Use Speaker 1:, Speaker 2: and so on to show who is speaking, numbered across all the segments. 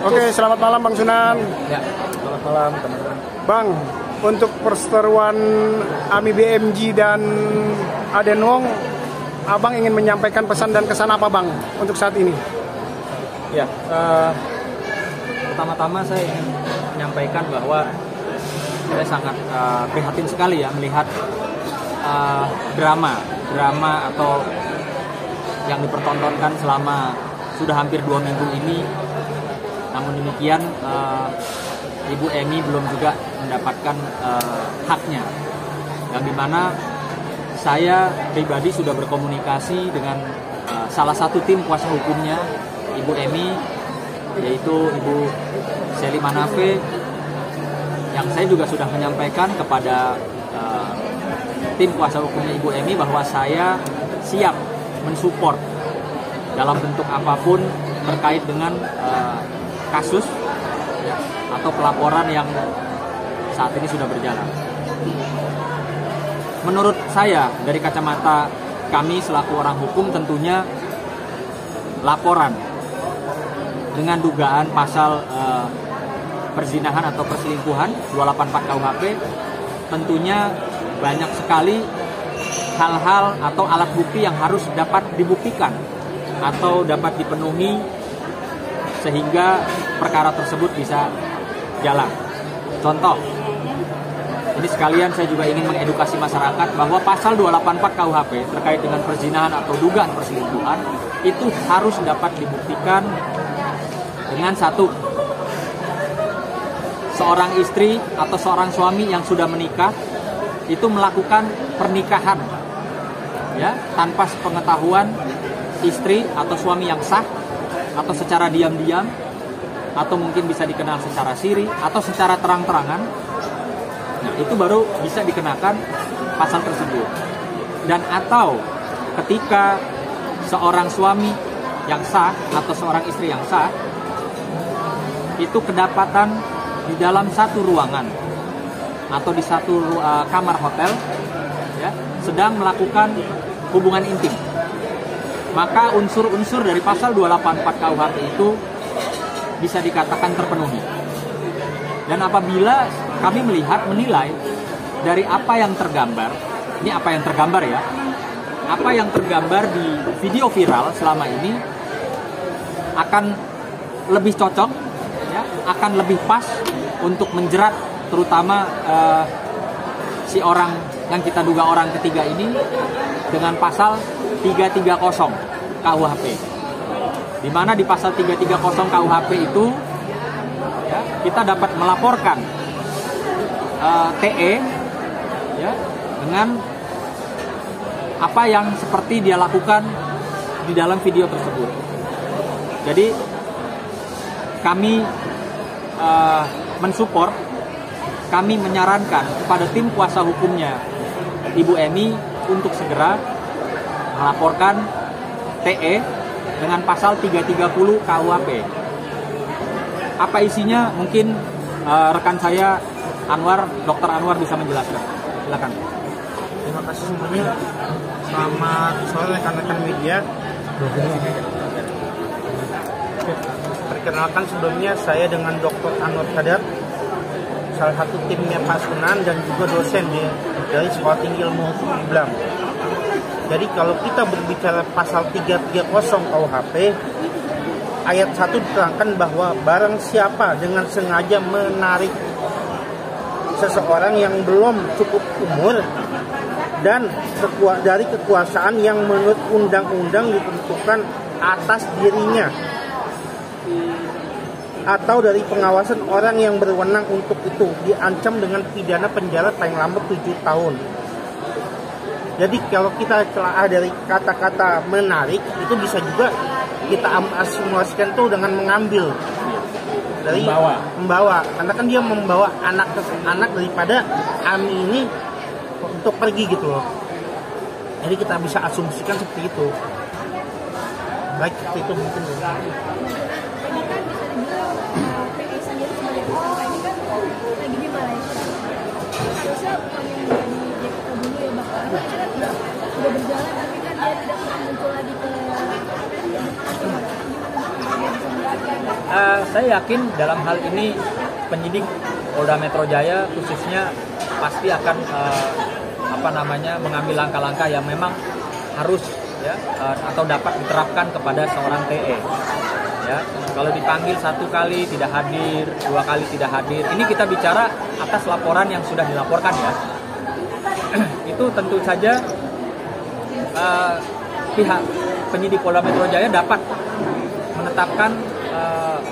Speaker 1: Oke, selamat malam Bang Sunan.
Speaker 2: Ya, selamat malam teman-teman.
Speaker 1: Bang, untuk perseteruan AMI BMG dan Aden Wong, Abang ingin menyampaikan pesan dan kesan apa Bang untuk saat ini?
Speaker 2: Ya, pertama-tama saya ingin menyampaikan bahwa saya sangat prihatin sekali ya melihat drama atau yang dipertontonkan selama sudah hampir 2 minggu ini. Namun demikian Ibu Emi belum juga mendapatkan haknya, yang dimana saya pribadi sudah berkomunikasi dengan salah satu tim kuasa hukumnya Ibu Emi, yaitu Ibu Seli Manafe, yang saya juga sudah menyampaikan kepada tim kuasa hukumnya Ibu Emi bahwa saya siap mensupport dalam bentuk apapun terkait dengan kasus atau pelaporan yang saat ini sudah berjalan. Menurut saya, dari kacamata kami selaku orang hukum, tentunya laporan dengan dugaan pasal perzinahan atau perselingkuhan 284 KUHP tentunya banyak sekali hal-hal atau alat bukti yang harus dapat dibuktikan atau dapat dipenuhi sehingga perkara tersebut bisa jalan. Contoh, ini sekalian saya juga ingin mengedukasi masyarakat bahwa pasal 284 KUHP terkait dengan perzinahan atau dugaan perselingkuhan itu harus dapat dibuktikan dengan satu, seorang istri atau seorang suami yang sudah menikah itu melakukan pernikahan ya tanpa sepengetahuan istri atau suami yang sah, atau secara diam-diam, atau mungkin bisa dikenal secara siri atau secara terang-terangan. Nah, itu baru bisa dikenakan pasal tersebut. Dan atau ketika seorang suami yang sah atau seorang istri yang sah itu kedapatan di dalam satu ruangan atau di satu kamar hotel ya, sedang melakukan hubungan intim, maka unsur-unsur dari pasal 284 KUHP itu bisa dikatakan terpenuhi. Dan apabila kami menilai dari apa yang tergambar, ini apa yang tergambar ya, apa yang tergambar di video viral selama ini akan lebih cocok ya, akan lebih pas untuk menjerat terutama si orang yang kita duga orang ketiga ini dengan pasal 330 KUHP, di mana di pasal 330 KUHP itu ya, kita dapat melaporkan TE ya, dengan apa yang seperti dia lakukan di dalam video tersebut. Jadi kami mensupport, kami menyarankan kepada tim kuasa hukumnya Ibu Emi untuk segera melaporkan TE dengan pasal 330 KUHP. Apa isinya? Mungkin rekan saya Dr. Anwar bisa menjelaskan. Silakan.
Speaker 3: Terima kasih semuanya. Selamat sore rekan-rekan media. Perkenalkan sebelumnya, saya dengan Dr. Anwar Kadar, salah satu timnya Pak Sunan dan juga dosen dari Sekolah Tinggi Ilmu Hukum Islam. Jadi kalau kita berbicara pasal 330 KUHP, ayat 1 diterangkan bahwa barang siapa dengan sengaja menarik seseorang yang belum cukup umur dan dari kekuasaan yang menurut undang-undang ditentukan atas dirinya atau dari pengawasan orang yang berwenang untuk itu, diancam dengan pidana penjara paling lambat 7 tahun. Jadi kalau kita telah dari kata-kata menarik, itu bisa juga kita asumsikan tuh dengan mengambil dari membawa, karena kan dia membawa anak daripada Ami ini untuk pergi gitu loh. Jadi kita bisa asumsikan seperti itu. Baik, seperti itu mungkin.
Speaker 4: Sudah berjalan tapi kan dia tidak pernah muncul lagi ke
Speaker 2: Saya yakin dalam hal ini penyidik Polda Metro Jaya khususnya pasti akan mengambil langkah-langkah yang memang harus ya atau dapat diterapkan kepada seorang TE. Ya, kalau dipanggil 1 kali tidak hadir, 2 kali tidak hadir, ini kita bicara atas laporan yang sudah dilaporkan ya. Itu tentu saja pihak penyidik Polda Metro Jaya dapat menetapkan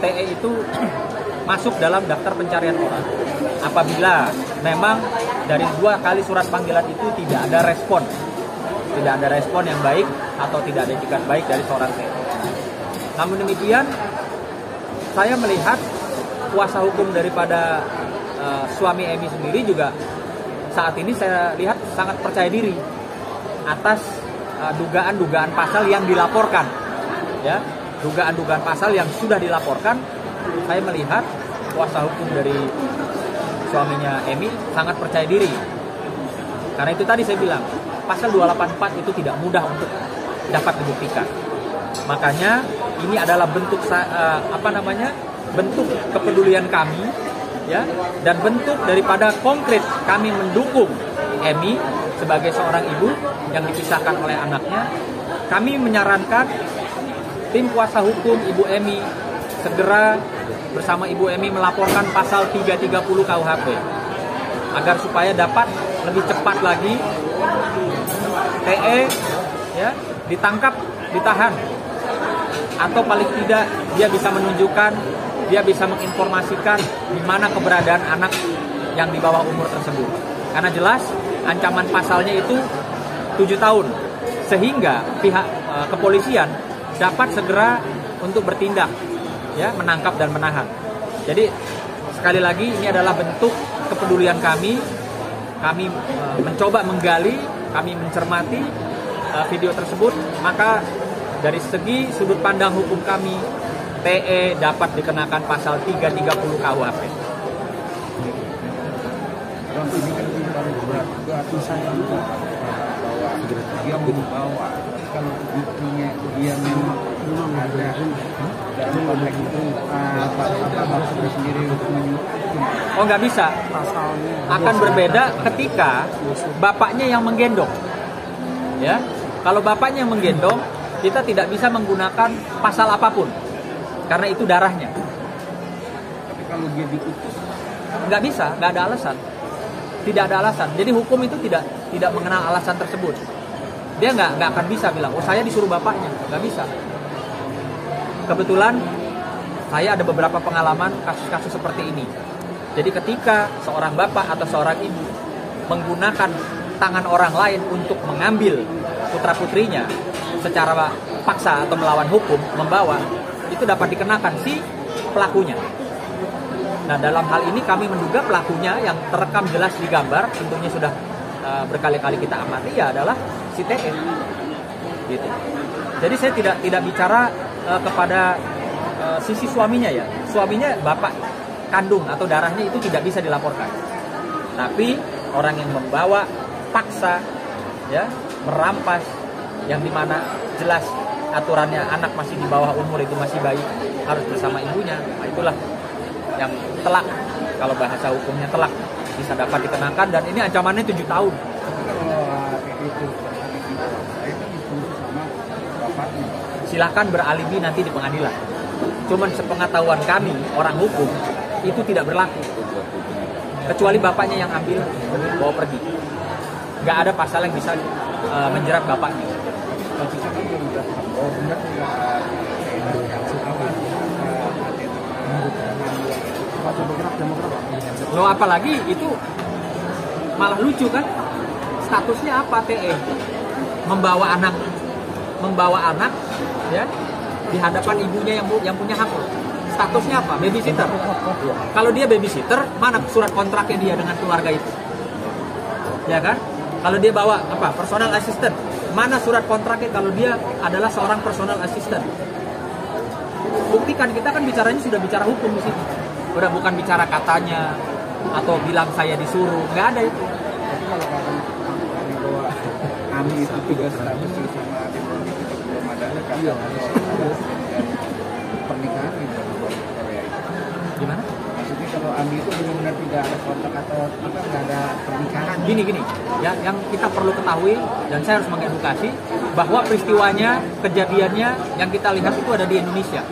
Speaker 2: TE itu masuk dalam daftar pencarian orang apabila memang dari 2 kali surat panggilan itu tidak ada respon yang baik atau tidak ada etikat baik dari seorang TE. Namun demikian, saya melihat kuasa hukum daripada suami Emi sendiri juga saat ini saya lihat sangat percaya diri atas dugaan-dugaan pasal yang dilaporkan. Ya, dugaan-dugaan pasal yang sudah dilaporkan, saya melihat kuasa hukum dari suaminya Emi sangat percaya diri. Karena itu tadi saya bilang, pasal 284 itu tidak mudah untuk dapat dibuktikan. Makanya ini adalah bentuk bentuk kepedulian kami ya, dan bentuk daripada konkret kami mendukung Emi sebagai seorang ibu yang dipisahkan oleh anaknya. Kami menyarankan tim kuasa hukum Ibu Emi segera bersama Ibu Emi melaporkan pasal 330 KUHP agar supaya dapat lebih cepat lagi TE ya ditangkap, ditahan, atau paling tidak dia bisa menunjukkan, dia bisa menginformasikan di mana keberadaan anak yang di bawah umur tersebut. Karena jelas ancaman pasalnya itu 7 tahun, sehingga pihak kepolisian dapat segera untuk bertindak, ya, menangkap dan menahan. Jadi sekali lagi ini adalah bentuk kepedulian kami. Kami mencoba menggali, kami mencermati video tersebut, maka dari segi sudut pandang hukum kami, TE dapat dikenakan pasal 330 KUHP.
Speaker 4: Dia membawa, kalau buktinya dia memang ada dan konteks itu maksudnya sendiri untuk menyuruh.
Speaker 2: Oh, nggak bisa. Akan berbeda ketika bapaknya yang menggendong. Ya, kalau bapaknya yang menggendong, kita tidak bisa menggunakan pasal apapun karena itu darahnya.
Speaker 4: Tapi kalau dia diutus,
Speaker 2: nggak bisa, nggak ada alasan. Tidak ada alasan. Jadi hukum itu tidak mengenal alasan tersebut. Dia nggak akan bisa bilang, oh saya disuruh bapaknya, nggak bisa. Kebetulan saya ada beberapa pengalaman kasus-kasus seperti ini. Jadi ketika seorang bapak atau seorang ibu menggunakan tangan orang lain untuk mengambil putra-putrinya secara paksa atau melawan hukum, membawa, itu dapat dikenakan si pelakunya. Nah, dalam hal ini kami menduga pelakunya yang terekam jelas di gambar, tentunya sudah berkali-kali kita amati, ya adalah si TE. Gitu. Jadi saya tidak bicara kepada sisi suaminya ya. Suaminya bapak kandung atau darahnya itu tidak bisa dilaporkan. Tapi orang yang membawa paksa, ya, merampas, yang dimana jelas aturannya anak masih di bawah umur, itu masih bayi, harus bersama ibunya. Nah, itulah yang telak, kalau bahasa hukumnya telak, bisa dapat dikenakan, dan ini ancamannya 7 tahun. Silahkan beralibi nanti di pengadilan. Cuman sepengetahuan kami, orang hukum, itu tidak berlaku. Kecuali bapaknya yang ambil, bawa pergi. Nggak ada pasal yang bisa menjerat bapaknya. Loh, apalagi itu malah lucu kan? Statusnya apa TE? Membawa anak, ya, di hadapan ibunya yang punya hak. Statusnya apa? Babysitter. Kalau dia babysitter, mana surat kontraknya dia dengan keluarga itu? Ya kan? Kalau dia bawa personal assistant, mana surat kontraknya kalau dia adalah seorang personal assistant? Buktikan, kita kan bicaranya sudah bicara hukum di sini. Udah bukan bicara katanya atau bilang saya disuruh, nggak ada itu.
Speaker 4: Tapi kalau bahwa kami itu tugas status sama belum ada kan pernikahan gitu. tidak ada kontrak atau apa, nggak ada pernikahan.
Speaker 2: Gini ya, yang kita perlu ketahui dan saya harus mengedukasi bahwa peristiwanya, kejadiannya yang kita lihat itu ada di Indonesia,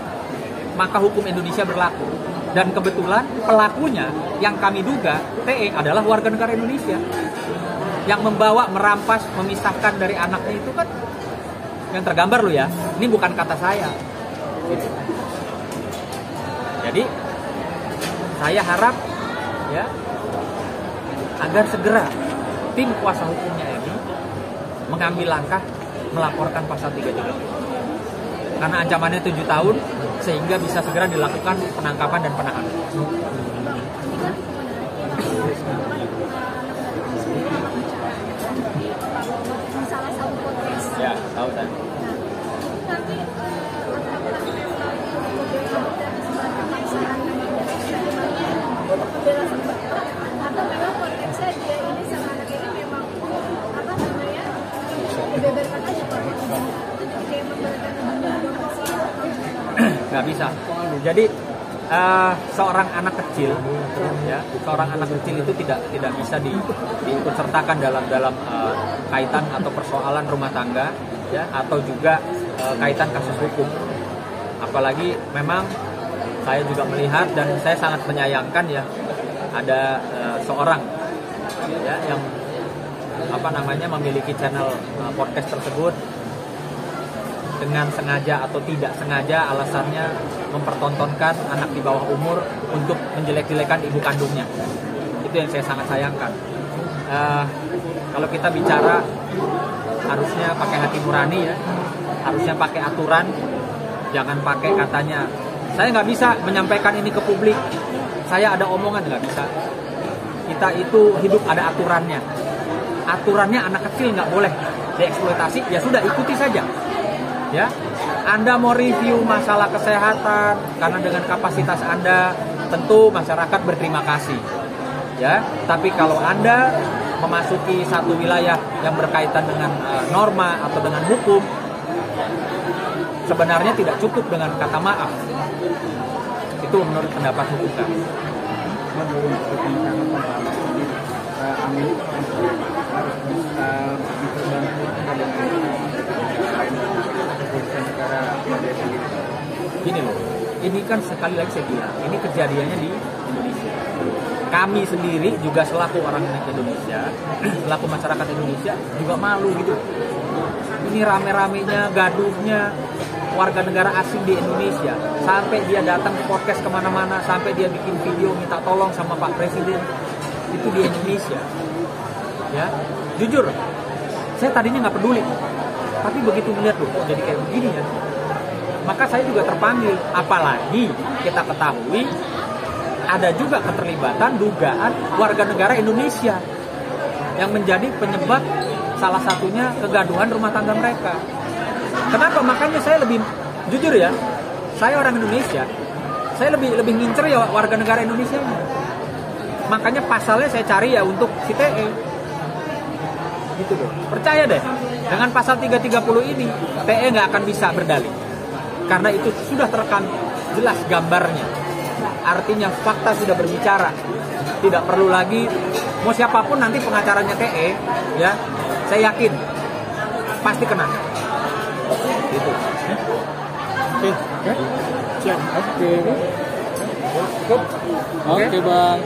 Speaker 2: maka hukum Indonesia berlaku. Dan kebetulan pelakunya yang kami duga TE adalah warga negara Indonesia yang membawa, merampas, memisahkan dari anaknya itu kan yang tergambar loh ya. Ini bukan kata saya. Gitu. Jadi saya harap ya agar segera tim kuasa hukumnya ini mengambil langkah melaporkan pasal 330. Karena ancamannya 7 tahun sehingga bisa segera dilakukan penangkapan dan penahanan.
Speaker 5: Salah satu podcast.
Speaker 2: Ya, tahu tadi.
Speaker 5: Nanti atau memang konteksnya dia ini sama anak ini memang apa namanya dibeberkan aja Pak, kayak memberikan
Speaker 2: Nggak bisa. Jadi seorang anak kecil, ya, seorang anak kecil itu tidak bisa diikut sertakan dalam kaitan atau persoalan rumah tangga, ya, atau juga kaitan kasus hukum. Apalagi memang saya juga melihat dan saya sangat menyayangkan ya ada seorang ya yang memiliki channel podcast tersebut dengan sengaja atau tidak sengaja alasannya mempertontonkan anak di bawah umur untuk menjelek-jelekan ibu kandungnya. Itu yang saya sangat sayangkan. Kalau kita bicara harusnya pakai hati nurani ya, harusnya pakai aturan, jangan pakai katanya saya nggak bisa menyampaikan ini ke publik, saya ada omongan, nggak bisa. Kita itu hidup ada aturannya. Aturannya anak kecil nggak boleh dieksploitasi, ya sudah ikuti saja. Ya, Anda mau review masalah kesehatan karena dengan kapasitas Anda tentu masyarakat berterima kasih. Ya, tapi kalau Anda memasuki satu wilayah yang berkaitan dengan norma atau dengan hukum, sebenarnya tidak cukup dengan kata maaf. Itu menurut pendapat hukum kami.
Speaker 4: Amin harus bisa diperbantukan negara sendiri.
Speaker 2: Gini loh, ini kan sekali lagi saya bilang, ini kejadiannya di Indonesia. Kami sendiri juga selaku orang Indonesia, selaku masyarakat Indonesia juga malu gitu. Ini rame-ramenya, gaduhnya warga negara asing di Indonesia, sampai dia datang ke podcast kemana-mana, sampai dia bikin video minta tolong sama Pak Presiden, itu di Indonesia. Ya, jujur, saya tadinya nggak peduli, tapi begitu melihat loh, kok jadi kayak begini ya, maka saya juga terpanggil. Apalagi kita ketahui ada juga keterlibatan dugaan warga negara Indonesia yang menjadi penyebab salah satunya kegaduhan rumah tangga mereka. Kenapa? Makanya saya lebih jujur ya, saya orang Indonesia, saya lebih ngincer ya warga negara Indonesia ini. Makanya pasalnya saya cari ya untuk si TE. Gitu deh. Percaya deh, dengan pasal 330 ini TE nggak akan bisa berdalih. Karena itu sudah terekam jelas gambarnya. Artinya fakta sudah berbicara. Tidak perlu lagi mau siapapun nanti pengacaranya TE, ya, saya yakin pasti kena. Gitu.
Speaker 4: Oke, Bang.